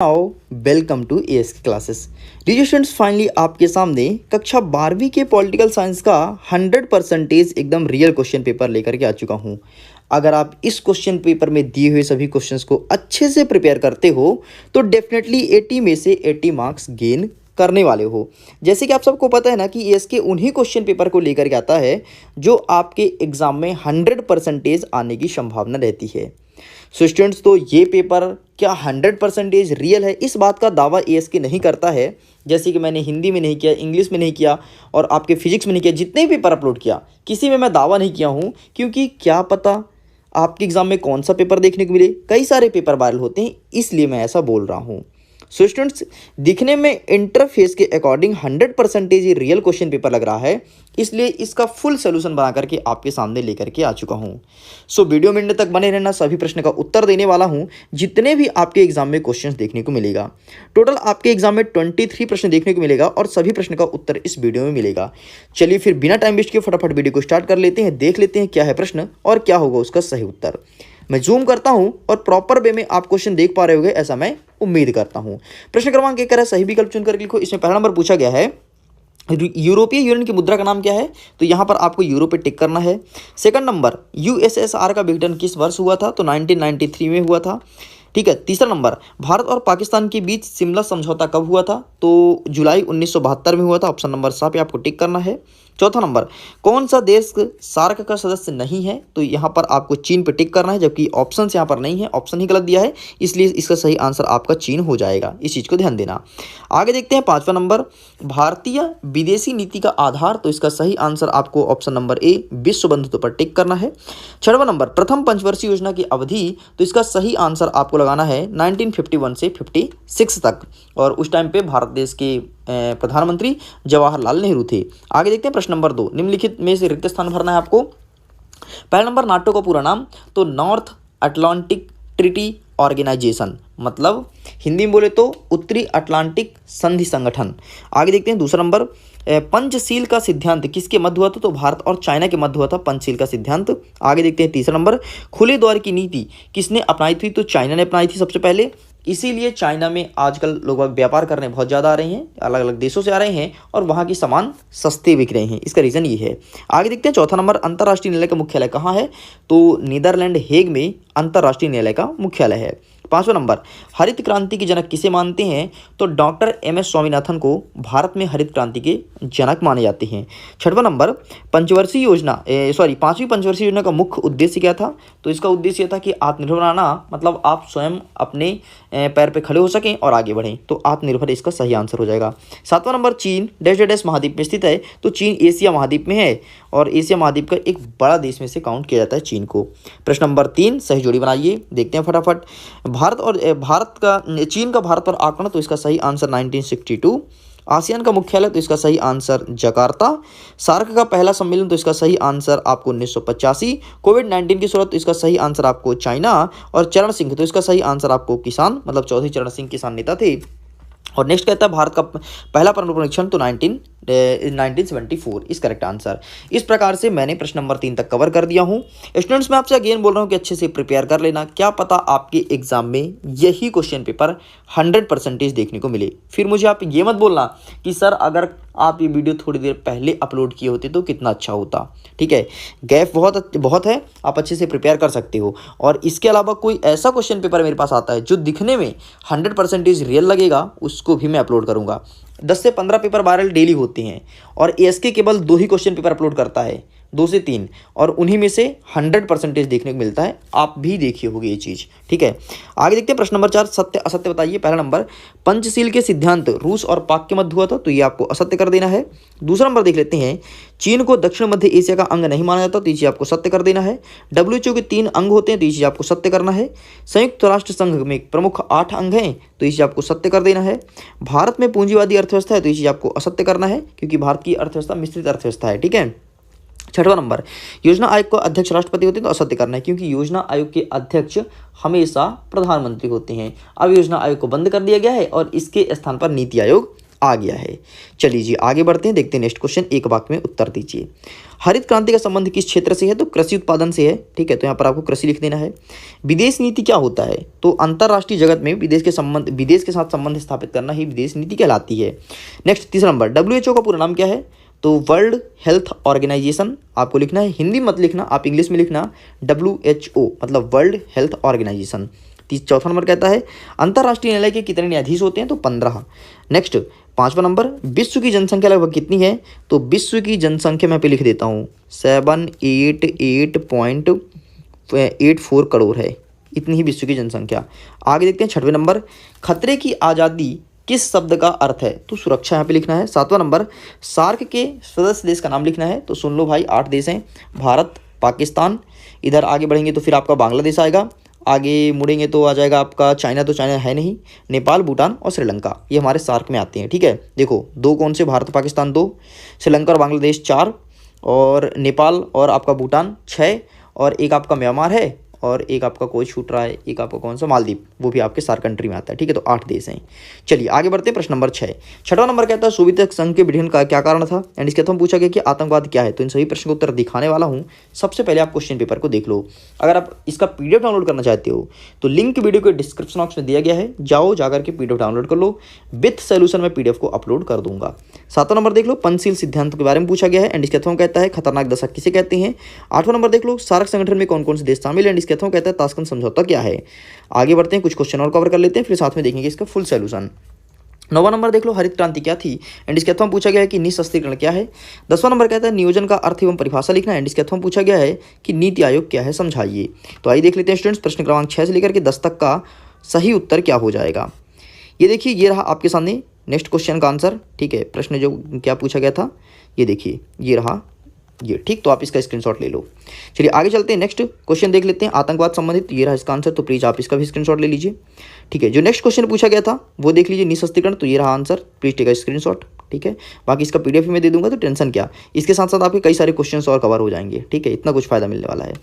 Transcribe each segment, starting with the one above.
Now welcome to AS classes. Dear students, finally आपके सामने कक्षा 12वीं के पॉलिटिकल साइंस का 100% एकदम रियल क्वेश्चन पेपर लेकर के आ चुका हूं। अगर आप इस क्वेश्चन पेपर में दिए हुए सभी क्वेश्चंस को अच्छे से प्रिपेयर करते हो तो डेफिनेटली 80 में से 80 मार्क्स गेन करने वाले हो। जैसे कि आप सबको पता है ना कि एएस के उन्हीं क्वेश्चन पेपर को लेकर के आता है जो आपके एग्जाम में 100% आने की संभावना रहती है। सो स्टूडेंट्स, तो ये पेपर क्या 100% रियल है, इस बात का दावा एएसके नहीं करता है। जैसे कि मैंने हिंदी में नहीं किया, इंग्लिश में नहीं किया और आपके फिजिक्स में नहीं किया, जितने भी पेपर अपलोड किया किसी में मैं दावा नहीं किया हूँ, क्योंकि क्या पता आपके एग्जाम में कौन सा पेपर देखने को मिले। कई सारे पेपर वायरल होते हैं, इसलिए मैं ऐसा बोल रहा हूँ। सो स्टूडेंट्स, दिखने में इंटरफेस के अकॉर्डिंग 100% ये रियल क्वेश्चन पेपर लग रहा है, इसलिए इसका फुल सोल्यूशन बना करके आपके सामने लेकर के आ चुका हूँ। सो वीडियो में तक बने रहना, सभी प्रश्न का उत्तर देने वाला हूँ जितने भी आपके एग्जाम में क्वेश्चंस देखने को मिलेगा। टोटल आपके एग्जाम में 23 प्रश्न देखने को मिलेगा और सभी प्रश्न का उत्तर इस वीडियो में मिलेगा। चलिए फिर बिना टाइम वेस्ट किए फटाफट वीडियो को स्टार्ट कर लेते हैं, देख लेते हैं क्या है प्रश्न और क्या होगा उसका सही उत्तर। मैं जूम करता हूं और प्रॉपर वे में आप क्वेश्चन देख पा रहे होंगे, ऐसा मैं उम्मीद करता हूं। प्रश्न क्रमांक 1 सही विकल्प चुनकर लिखो। इसमें पहला नंबर पूछा गया है यूरोपीय यूनियन की मुद्रा का नाम क्या है, तो यहां पर आपको यूरो पे टिक करना है। सेकंड नंबर, यूएसएसआर का विघटन किस वर्ष हुआ था, तो 1993 में हुआ था। ठीक है। तीसरा नंबर, भारत और पाकिस्तान के बीच शिमला समझौता कब हुआ था, तो जुलाई 1972 में हुआ था। ऑप्शन नंबर 7 पे आपको टिक करना है। चौथा नंबर, कौन सा देश सार्क का सदस्य नहीं है, तो यहाँ पर आपको चीन पे टिक करना है, जबकि ऑप्शन यहाँ पर नहीं है, ऑप्शन ही गलत दिया है, इसलिए इसका सही आंसर आपका चीन हो जाएगा। इस चीज़ को ध्यान देना। आगे देखते हैं पांचवा नंबर, भारतीय विदेशी नीति का आधार, तो इसका सही आंसर आपको ऑप्शन नंबर ए विश्व बंधुत्व पर टिक करना है। छठवां नंबर, प्रथम पंचवर्षीय योजना की अवधि, तो इसका सही आंसर आपको लगाना है 1951 से 56 तक, और उस टाइम पे भारत देश के प्रधानमंत्री जवाहरलाल नेहरू थे। आगे देखते हैं प्रश्न नंबर 2, निम्नलिखित में से रिक्त स्थान भरना है आपको। पहला नंबर, नाटो का पूरा नाम, तो नॉर्थ अटलांटिक ट्रीटी ऑर्गेनाइजेशन, मतलब हिंदी में बोले तो उत्तरी अटलांटिक संधि संगठन। आगे देखते हैं दूसरा नंबर, पंचशील का सिद्धांत किसके मध्य हुआ था, तो भारत और चाइना के मध्य हुआ था पंचशील का सिद्धांत। आगे देखते हैं तीसरा नंबर, खुले द्वार की नीति किसने अपनाई थी, तो चाइना ने अपनाई थी सबसे पहले, इसीलिए चाइना में आजकल लोग व्यापार करने बहुत ज़्यादा आ रहे हैं, अलग अलग देशों से आ रहे हैं और वहाँ की सामान सस्ते बिक रहे हैं, इसका रीज़न ये है। आगे देखते हैं चौथा नंबर, अंतर्राष्ट्रीय न्यायालय का मुख्यालय कहाँ है, तो नीदरलैंड हेग में अंतर्राष्ट्रीय न्यायालय का मुख्यालय है। पांचवा नंबर, हरित क्रांति के जनक किसे मानते हैं, तो डॉक्टर एम एस स्वामीनाथन को भारत में हरित क्रांति के जनक माने जाते हैं। छठवां नंबर, पांचवीं पंचवर्षीय योजना का मुख्य उद्देश्य क्या था, तो इसका उद्देश्य था कि आत्मनिर्भर बनाना, मतलब आप स्वयं अपने पैर पे खड़े हो सकें और आगे बढ़ें, तो आत्मनिर्भर इसका सही आंसर हो जाएगा। सातवां नंबर, चीन डैश डैश महाद्वीप में स्थित है, तो चीन एशिया महाद्वीप में है और एशिया महाद्वीप का एक बड़ा देश में से काउंट किया जाता है चीन को। प्रश्न नंबर 3 सही जोड़ी बनाइए, देखते हैं फटाफट। चीन का भारत पर आक्रमण, तो इसका सही आंसर 1962। आसियान का मुख्यालय, तो इसका सही आंसर जकार्ता। सार्क का पहला सम्मेलन, तो इसका सही आंसर आपको 1985। कोविड-19 की शुरुआत, तो इसका सही आंसर आपको चाइना। और चरण सिंह, तो इसका सही आंसर आपको किसान, मतलब चौधरी चरण सिंह किसान नेता थे। और नेक्स्ट कहता है भारत का पहला परमाणु परीक्षण, तो 1974 इस करेक्ट आंसर। इस प्रकार से मैंने प्रश्न नंबर 3 तक कवर कर दिया हूं। स्टूडेंट्स, मैं आपसे अगेन बोल रहा हूं कि अच्छे से प्रिपेयर कर लेना, क्या पता आपके एग्जाम में यही क्वेश्चन पेपर 100% देखने को मिले। फिर मुझे आप ये मत बोलना कि सर अगर आप ये वीडियो थोड़ी देर पहले अपलोड किए होते तो कितना अच्छा होता। ठीक है, गैप बहुत है, आप अच्छे से प्रिपेयर कर सकते हो। और इसके अलावा कोई ऐसा क्वेश्चन पेपर मेरे पास आता है जो दिखने में 100% रियल लगेगा, उसको भी मैं अपलोड करूंगा। 10 से 15 पेपर वायरल डेली होते हैं और एएसके केवल 2 ही क्वेश्चन पेपर अपलोड करता है, 2 से 3, और उन्हीं में से 100% देखने को मिलता है। आप भी देखिए होगी ये चीज़। ठीक है, आगे देखते हैं प्रश्न नंबर 4, सत्य असत्य बताइए। पहला नंबर, पंचशील के सिद्धांत रूस और पाक के मध्य हुआ था, तो ये आपको असत्य कर देना है। दूसरा नंबर देख लेते हैं, चीन को दक्षिण मध्य एशिया का अंग नहीं माना जाता, तो ये चीज़ आपको सत्य कर देना है। डब्ल्यूएचओ के 3 अंग होते हैं, तो ये चीज़ आपको सत्य करना है। संयुक्त राष्ट्र संघ में प्रमुख 8 अंग हैं, तो ये चीज़ आपको सत्य कर देना है। भारत में पूंजीवादी अर्थव्यवस्था है, तो ये चीज़ आपको असत्य करना है, क्योंकि भारत की अर्थव्यवस्था मिश्रित अर्थव्यवस्था है। ठीक है। छठवां नंबर, योजना आयोग का अध्यक्ष राष्ट्रपति होते हैं, तो असत्य करना है, क्योंकि योजना आयोग के अध्यक्ष हमेशा प्रधानमंत्री होते हैं। अब योजना आयोग को बंद कर दिया गया है और इसके स्थान पर नीति आयोग आ गया है। चलिए जी आगे बढ़ते हैं, देखते हैं नेक्स्ट क्वेश्चन, एक वाक्य में उत्तर दीजिए। हरित क्रांति का संबंध किस क्षेत्र से है? तो कृषि उत्पादन से है, ठीक है, तो यहाँ पर आपको कृषि लिख देना है। विदेश नीति क्या होता है? तो अंतरराष्ट्रीय जगत में विदेश के साथ संबंध स्थापित करना ही विदेश नीति कहलाती है। नेक्स्ट तीसरा नंबर, WHO का पूरा नाम क्या है? तो वर्ल्ड हेल्थ ऑर्गेनाइजेशन आपको लिखना है, हिंदी मत लिखना, आप इंग्लिश में लिखना, WHO मतलब वर्ल्ड हेल्थ ऑर्गेनाइजेशन। चौथा नंबर कहता है अंतर्राष्ट्रीय न्यायालय के कितने न्यायाधीश होते हैं? तो 15। नेक्स्ट पांचवा नंबर, विश्व की जनसंख्या लगभग कितनी है? तो विश्व की जनसंख्या मैं पे लिख देता हूँ 788.84 करोड़ है, इतनी ही विश्व की जनसंख्या। आगे देखते हैं छठवें नंबर, खतरे की आज़ादी किस शब्द का अर्थ है? तो सुरक्षा यहाँ पे लिखना है। सातवां नंबर, सार्क के सदस्य देश का नाम लिखना है, तो सुन लो भाई 8 देश हैं, भारत, पाकिस्तान, इधर आगे बढ़ेंगे तो फिर आपका बांग्लादेश आएगा, आगे मुड़ेंगे तो आ जाएगा आपका चाइना, तो चाइना है नहीं, नेपाल, भूटान और श्रीलंका, ये हमारे सार्क में आते हैं, ठीक है। देखो दो कौन से, भारत पाकिस्तान 2, श्रीलंका और बांग्लादेश 4, और नेपाल और आपका भूटान 6, और एक आपका म्यांमार है, और एक आपका कोई छूट रहा है, एक आपका कौन सा, मालदीव, वो भी आपके सार्क कंट्री में आता है, ठीक है। तो 8 देश हैं। चलिए आगे बढ़ते हैं, प्रश्न नंबर 6। छठवां नंबर कहता है सोवियत संघ के विघटन का क्या कारण था? एंड इसके हम पूछा गया कि आतंकवाद क्या है। तो इन सभी प्रश्न का उत्तर दिखाने वाला हूँ। सबसे पहले आप क्वेश्चन पेपर को देख लो। अगर आप इसका PDF डाउनलोड करना चाहते हो तो लिंक वीडियो के डिस्क्रिप्शन बॉक्स में दिया गया है, जाओ जाकर के PDF डाउनलोड कर लो, विथ सोल्यूशन में PDF को अपलोड कर दूंगा। 7वां नंबर देख लो, पंचशील सिद्धांत के बारे में पूछा गया है। एंड इसके कहता है खतरनाक दशक किसे कहते हैं? 8वां नंबर देख लो, सार्क संगठन में कौन कौन से देश शामिल है? एंड इसके कहता है ताशकंद समझौता क्या है। आगे बढ़ते हैं, कुछ क्वेश्चन और कवर कर लेते हैं, फिर साथ में देखेंगे इसका फुल सॉल्यूशन। 9वां नंबर देख लो, हरित क्रांति क्या थी? एंड इसके में पूछा गया है कि निःशस्त्रीकरण क्या है। 10वां नंबर कहता है नियोजन का अर्थ एवं परिभाषा लिखना है। एंड इसके में पूछा गया है कि नीति आयोग क्या है, समझाइए। तो आइए देख लेते हैं स्टूडेंट्स, प्रश्न क्रमांक 6 से लेकर के 10 तक का सही उत्तर क्या हो जाएगा। ये देखिए, ये रहा आपके सामने नेक्स्ट क्वेश्चन का आंसर, ठीक है। प्रश्न जो क्या पूछा गया था, ये देखिए, ये रहा ये, ठीक। तो आप इसका स्क्रीनशॉट ले लो। चलिए आगे चलते हैं, नेक्स्ट क्वेश्चन देख लेते हैं, आतंकवाद संबंधित, ये रहा इसका आंसर, तो प्लीज आप इसका भी स्क्रीनशॉट ले लीजिए, ठीक है। जो नेक्स्ट क्वेश्चन पूछा गया था वो देख लीजिए, निःशस्त्रीकरण, तो ये रहा answer, please take a screenshot, ठीक है। बाकी इसका PDF में दे दूंगा, तो टेंशन क्या, इसके साथ साथ आपके कई सारे क्वेश्चंस और कवर हो जाएंगे, ठीक है। इतना कुछ फायदा मिलने वाला है।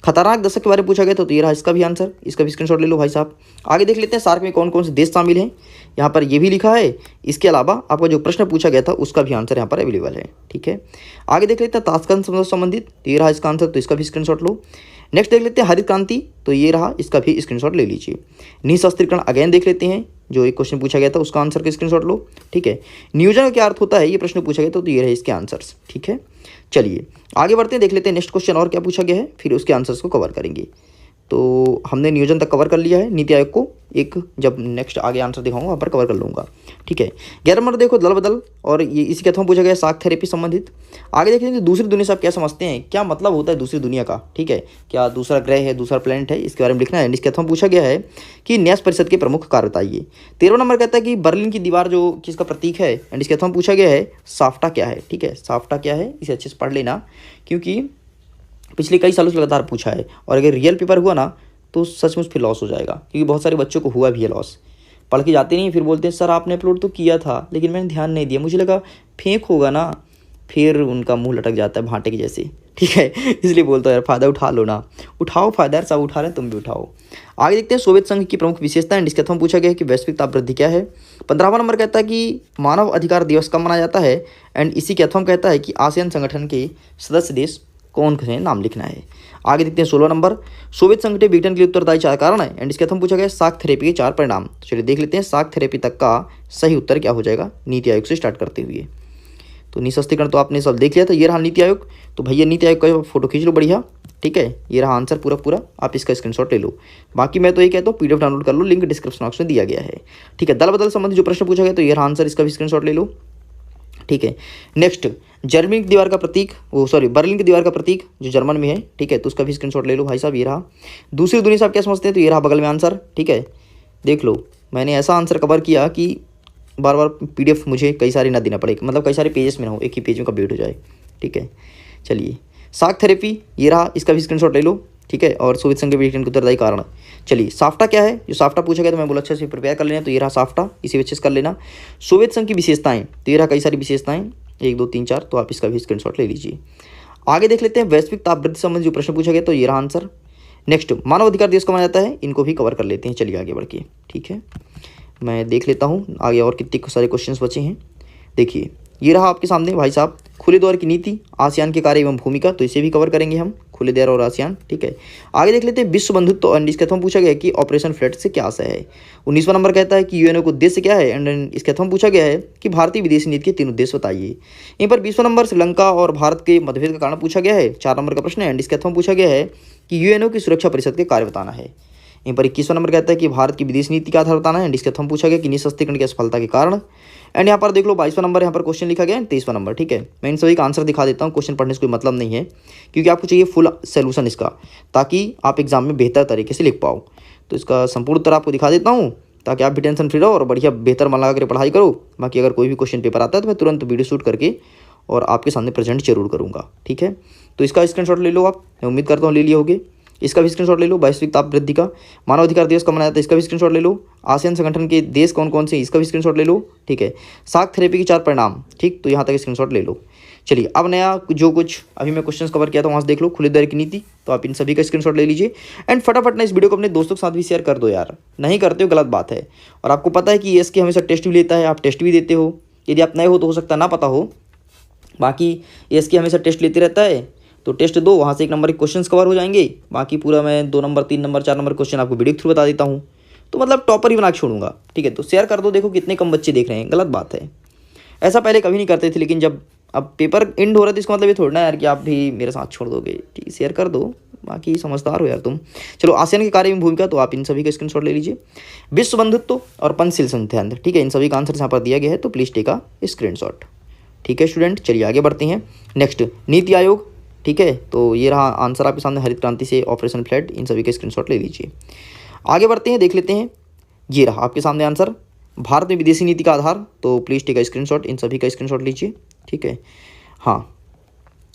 खतरनाक दशक के बारे में पूछा गया, तो ये रहा इसका भी आंसर, इसका भी स्क्रीनशॉट ले लो भाई साहब। आगे देख लेते हैं, सार्क में कौन कौन से देश शामिल हैं, यहाँ पर ये भी लिखा है। इसके अलावा आपका जो प्रश्न पूछा गया था उसका भी आंसर यहाँ पर अवेलेबल है, ठीक है। आगे देख लेते हैं ताशकंद समझौता संबंधित, ये रहा इसका आंसर, तो इसका भी स्क्रीनशॉट लो। नेक्स्ट देख लेते हैं हरित क्रांति, तो ये रहा, इसका भी स्क्रीनशॉट ले लीजिए। निःशस्त्रीकरण अगेन देख लेते हैं, जो एक क्वेश्चन पूछा गया था उसका आंसर का स्क्रीनशॉट लो, ठीक है। नियोजन का क्या अर्थ होता है, ये प्रश्न पूछा गया था, तो ये रहे इसके आंसर्स, ठीक है। चलिए आगे बढ़ते हैं, देख लेते हैं नेक्स्ट क्वेश्चन और क्या पूछा गया है, फिर उसके आंसर्स को कवर करेंगे। तो हमने नियोजन तक कवर कर लिया है, नीति आयोग को एक जब नेक्स्ट आगे आंसर दिखाऊंगा वहाँ पर कवर कर लूँगा, ठीक है। 11 नंबर देखो, दल बदल, और ये इसी के पूछा गया शाक थेरेपी संबंधित। आगे देखेंगे दूसरी दुनिया से आप क्या समझते हैं, क्या मतलब होता है दूसरी दुनिया का, ठीक है। क्या दूसरा ग्रह है, दूसरा प्लेनेट है, इसके बारे में लिखना है। इसके पूछा गया है कि न्यास परिषद के प्रमुख कार्य बताइए। 13वां नंबर कहता है कि बर्लिन की दीवार जो किसका प्रतीक है। एंड इसके पूछा गया है साफ्टा क्या है, ठीक है। साफ्टा क्या है इसे अच्छे से पढ़ लेना, क्योंकि पिछले कई सालों से लगातार पूछा है, और अगर रियल पेपर हुआ ना तो सचमुच फिर लॉस हो जाएगा, क्योंकि बहुत सारे बच्चों को हुआ भी है लॉस। पढ़ के जाते नहीं, फिर बोलते हैं सर आपने अपलोड तो किया था लेकिन मैंने ध्यान नहीं दिया, मुझे लगा फेक होगा ना, फिर उनका मुंह लटक जाता है भांटे के जैसे, ठीक है। इसलिए बोलता है यार फ़ायदा उठा लो ना, उठाओ फ़ायदा यार, सब उठा रहे हैं तुम भी उठाओ। आगे देखते हैं सोवियत संघ की प्रमुख विशेषता। एंड इसके हम पूछा गया है कि वैश्विक तापवृद्धि क्या है। 15वां नंबर कहता है कि मानव अधिकार दिवस कब मनाया जाता है। एंड इसी के हम कहता है कि आसियान संगठन के सदस्य देश कौन से नाम लिखना है। आगे देखते हैं 16वां नंबर, सोवियत संघ के विघटन के लिए उत्तरदायी 4 कारण है। एंड इसके हम पूछा गया शाक थेरेपी के 4 परिणाम। तो चलिए देख लेते हैं शाक थेरेपी तक का सही उत्तर क्या हो जाएगा, नीति आयोग से स्टार्ट करते हुए। तो निःशस्त्रीकरण तो आपने सब देख लिया था, ये रहा नीति आयोग। तो भैया नीति आयोग का फोटो खींच लो बढ़िया, ठीक है। ये रहा आंसर पूरा, आप इसका स्क्रीनशॉट ले लो। बाकी मैं तो ये कहता हूँ PDF डाउनलोड कर लो, लिंक डिस्क्रिप्शन बॉक्स में दिया गया है, ठीक है। दल बदल संबंधी जो प्रश्न पूछा गया, तो ये रहा आंसर, इसका भी स्क्रीनशॉट ले लो, ठीक है। नेक्स्ट, जर्मनी की दीवार का प्रतीक, बर्लिन की दीवार का प्रतीक जो जर्मन में है, ठीक है। तो उसका भी स्क्रीनशॉट ले लो भाई साहब, ये रहा। दूसरी दुनिया से आप क्या समझते हैं, तो ये रहा बगल में आंसर, ठीक है। देख लो, मैंने ऐसा आंसर कवर किया कि बार बार PDF मुझे कई सारे ना देना पड़े, मतलब कई सारे पेजेस में ना हो, एक ही पेज में कंप्लीट हो जाए, ठीक है। चलिए शाक थेरेपी, ये रहा, इसका भी स्क्रीनशॉट ले लो, ठीक है। और सोवियत संघ के विघटन के उत्तरदायी कारण। चलिए साफ्टा क्या है, जो साफ्टा पूछा गया तो मैं बोला अच्छे से प्रिपेयर कर लेना, तो ये रहा साफ्टा, इसी अच्छे से कर लेना। सोवियत संघ की विशेषताएं, तो ये रहा कई सारी विशेषताएं, 1 2 3 4, तो आप इसका भी स्क्रीनशॉट ले लीजिए। आगे देख लेते हैं वैश्विक तापवृद्धि संबंधी जो प्रश्न पूछा गया, तो ये रहा आंसर। नेक्स्ट, मानव अधिकार दिवस को मनाया जाता है, इनको भी कवर कर लेते हैं। चलिए आगे बढ़ के, ठीक है। मैं देख लेता हूँ आगे और कितने सारे क्वेश्चंस बचे हैं। देखिए ये रहा आपके सामने भाई साहब, खुले द्वार की नीति, आसियान के कार्य एवं भूमिका, तो इसे भी कवर करेंगे हम, खुले द्वार और आसियान। ठीक है, आगे देख लेते हैं विश्व बंधुत्व एंड इसके थम पूछा गया है कि ऑपरेशन फ्लड से क्या आशय है। 19वां नंबर कहता है कि यूएनओ का उद्देश्य क्या है, एंड इसके थम पूछा गया है कि भारतीय विदेशी नीति के 3 उद्देश्य बताइए। यहीं पर 20वां नंबर श्रीलंका और भारत के मतभेद का कारण पूछा गया है, 4 नंबर का प्रश्न है, एंड इसके थम पूछा गया है कि यूएनओ की सुरक्षा परिषद के कार्य बताना है। यहीं पर 21वां नंबर कहता है कि भारत की विदेश नीति का आधार बताना है, एंड इसके थम पूछा गया कि निःशस्त्रीकरण की असफलता के कारण। एंड यहाँ पर देख लो 22वां नंबर यहाँ पर क्वेश्चन लिखा गया है, 23वां नंबर। ठीक है, मैं इन सभी का आंसर दिखा देता हूँ, क्वेश्चन पढ़ने से कोई मतलब नहीं है, क्योंकि आपको चाहिए फुल सोल्यूशन इसका, ताकि आप एग्जाम में बेहतर तरीके से लिख पाओ। तो इसका संपूर्ण उत्तर आपको दिखा देता हूँ, ताकि आप भी टेंशन फ्री रहो और बढ़िया बेहतर मन लगा कर पढ़ाई करो। बाकी अगर कोई भी क्वेश्चन पेपर आता है तो मैं तुरंत वीडियो शूट करके और आपके सामने प्रेजेंट जरूर करूँगा। ठीक है, तो इसका स्क्रीनशॉट ले लो आप, मैं उम्मीद करता हूँ ले लिए होगे। इसका भी स्क्रीनशॉट ले लो, वैश्विक ताप वृद्धि का, मानव अधिकार दिवस कब मनाया था, इसका भी स्क्रीनशॉट ले लो। आसियान संगठन के देश कौन कौन से, इसका भी स्क्रीनशॉट ले लो। ठीक है, शाक थेरेपी के 4 परिणाम, ठीक, तो यहाँ तक स्क्रीनशॉट ले लो। चलिए अब नया जो कुछ अभी मैं क्वेश्चंस कवर किया था वहाँ से देख लो, खुले द्वार की नीति, तो आप इन सभी का स्क्रीनशॉट ले लीजिए। एंड फटाफट ना इस वीडियो को अपने दोस्तों के साथ भी शेयर कर दो यार, नहीं करते हो गलत बात है। और आपको पता है कि इसके हमेशा टेस्ट भी लेता है, आप टेस्ट भी देते हो, यदि आप नए हो तो हो सकता है ना पता हो, बाकी इसके हमेशा टेस्ट लेते रहता है, तो टेस्ट दो, वहाँ से 1 नंबर के क्वेश्चंस कवर हो जाएंगे। बाकी पूरा मैं 2 नंबर 3 नंबर 4 नंबर क्वेश्चन आपको वीडियो के थ्रू बता देता हूँ, तो मतलब टॉपर ही बना के छोड़ूंगा। ठीक है, तो शेयर कर दो, देखो कितने कम बच्चे देख रहे हैं, गलत बात है। ऐसा पहले कभी नहीं करते थे, लेकिन जब अब पेपर एंड हो रहा था इसका मतलब ये थोड़ा ना यार कि आप भी मेरे साथ छोड़ दोगे। ठीक, शेयर कर दो, बाकी समझदार हो यार तुम। चलो आसियान के कार्य में भूमिका, तो आप इन सभी का स्क्रीनशॉट ले लीजिए। विश्व बंधुत्व और पंचशील सिद्धांत, ठीक है, इन सभी का आंसर यहाँ पर दिया गया है, तो प्लीज टेक अ स्क्रीनशॉट। ठीक है स्टूडेंट, चलिए आगे बढ़ते हैं। नेक्स्ट नीति आयोग, ठीक है, तो ये रहा आंसर आपके सामने, हरित क्रांति से ऑपरेशन फ्लड, इन सभी का स्क्रीनशॉट ले लीजिए। आगे बढ़ते हैं, देख लेते हैं, ये रहा आपके सामने आंसर, भारत में विदेशी नीति का आधार, तो प्लीज टेक अ स्क्रीनशॉट, इन सभी का स्क्रीनशॉट लीजिए। ठीक है, हाँ,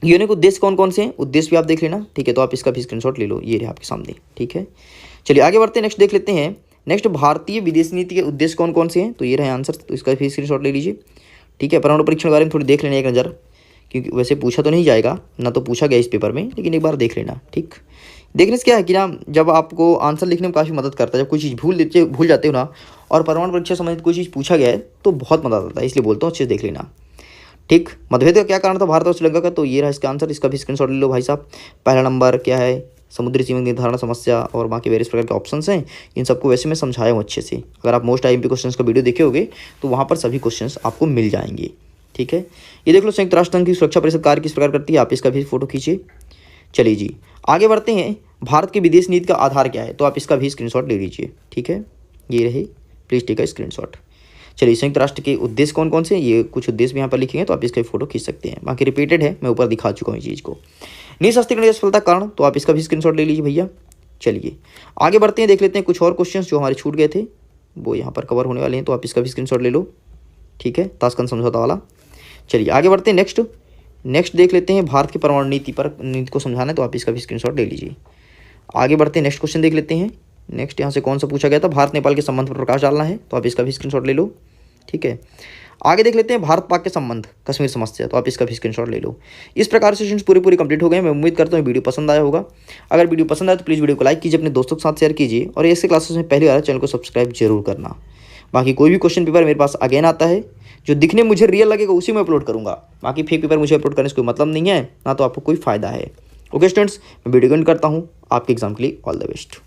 यूएनओ के उद्देश्य कौन कौन से हैं, उद्देश्य भी आप देख लेना। ठीक है, तो आप इसका भी स्क्रीनशॉट ले लो, ये रहा आपके सामने। ठीक है, चलिए आगे बढ़ते हैं, नेक्स्ट देख लेते हैं। नेक्स्ट, भारतीय विदेश नीति के उद्देश्य कौन कौन से हैं, तो ये रहे आंसर, तो इसका भी स्क्रीनशॉट ले लीजिए। ठीक है, परमाणु परीक्षण के बारे में थोड़ी देख लेना एक नज़र, क्योंकि वैसे पूछा तो नहीं जाएगा ना, तो पूछा गया इस पेपर में, लेकिन एक बार देख लेना। ठीक, देखने से क्या है कि ना, जब आपको आंसर लिखने में काफ़ी मदद करता है, जब कोई चीज़ भूल जाते हो ना, और परमाणु परीक्षा संबंधित कोई चीज़ पूछा गया है तो बहुत मदद आता है, इसलिए बोलता हूँ अच्छे से देख लेना। ठीक, मतभेद का क्या कारण था भारत और श्रीलंका का, तो ये रहा इसका आंसर, इसका भी स्क्रीनशॉट ले लो भाई साहब। पहला नंबर क्या है, समुद्री सीमा निर्धारण समस्या, और बाकी वेरियस प्रकार के ऑप्शंस हैं, इन सबको वैसे मैं समझाया हूँ अच्छे से। अगर आप मोस्ट आईएमपी क्वेश्चंस का वीडियो देखे होगे तो वहाँ पर सभी क्वेश्चंस आपको मिल जाएंगे। ठीक है, ये देख लो, संयुक्त राष्ट्र संघ की सुरक्षा परिषद कार्य किस प्रकार करती है, आप इसका भी फोटो खींचिए। चलिए जी आगे बढ़ते हैं, भारत की विदेश नीति का आधार क्या है, तो आप इसका भी स्क्रीनशॉट ले लीजिए। ठीक है, ये रहे, प्लीज टेक अ स्क्रीनशॉट। चलिए संयुक्त राष्ट्र के उद्देश्य कौन कौन से, ये कुछ उद्देश्य भी यहाँ पर लिखे हैं, तो आप इसका फोटो खींच सकते हैं, बाकी रिपीटेड है, मैं ऊपर दिखा चुका हूँ इस चीज़ को। निःशस्त्रीकरण की असफलता कारण, तो आप इसका भी स्क्रीनशॉट ले लीजिए भैया। चलिए आगे बढ़ते हैं, देख लेते हैं कुछ और क्वेश्चंस जो हमारे छूट गए थे, वो यहाँ पर कवर होने वाले हैं, तो आप इसका भी स्क्रीनशॉट ले लो। ठीक है, ताशकंद समझौता वाला। चलिए आगे बढ़ते हैं, नेक्स्ट देख लेते हैं, भारत की परमाणु नीति को समझाना है, तो आप इसका भी स्क्रीनशॉट ले लीजिए। आगे बढ़ते हैं, नेक्स्ट क्वेश्चन देख लेते हैं। नेक्स्ट यहाँ से कौन सा पूछा गया था, भारत नेपाल के संबंध पर प्रकाश डालना है, तो आप इसका भी स्क्रीनशॉट ले लो। ठीक है, आगे देख लेते हैं, भारत पाक के संबंध, कश्मीर समस्या, तो आप इसका भी स्क्रीनशॉट ले लो। इस प्रकार से सेशंस पूरे कंप्लीट हो गए। मैं उम्मीद करता हूँ वीडियो पसंद आया होगा। अगर वीडियो पसंद आए तो प्लीज़ वीडियो को लाइक कीजिए, अपने दोस्तों के साथ शेयर कीजिए, और ऐसे क्लासेस में पहली बार चैनल को सब्सक्राइब जरूर करना। बाकी कोई भी क्वेश्चन पेपर मेरे पास अगेन आता है, जो दिखने मुझे रियल लगेगा उसी में अपलोड करूँगा। बाकी फेक पेपर मुझे अपलोड करने से कोई मतलब नहीं है, ना तो आपको कोई फायदा है। ओके स्टूडेंट्स, मैं वीडियो एंड करता हूँ, आपके एग्जाम के लिए ऑल द बेस्ट।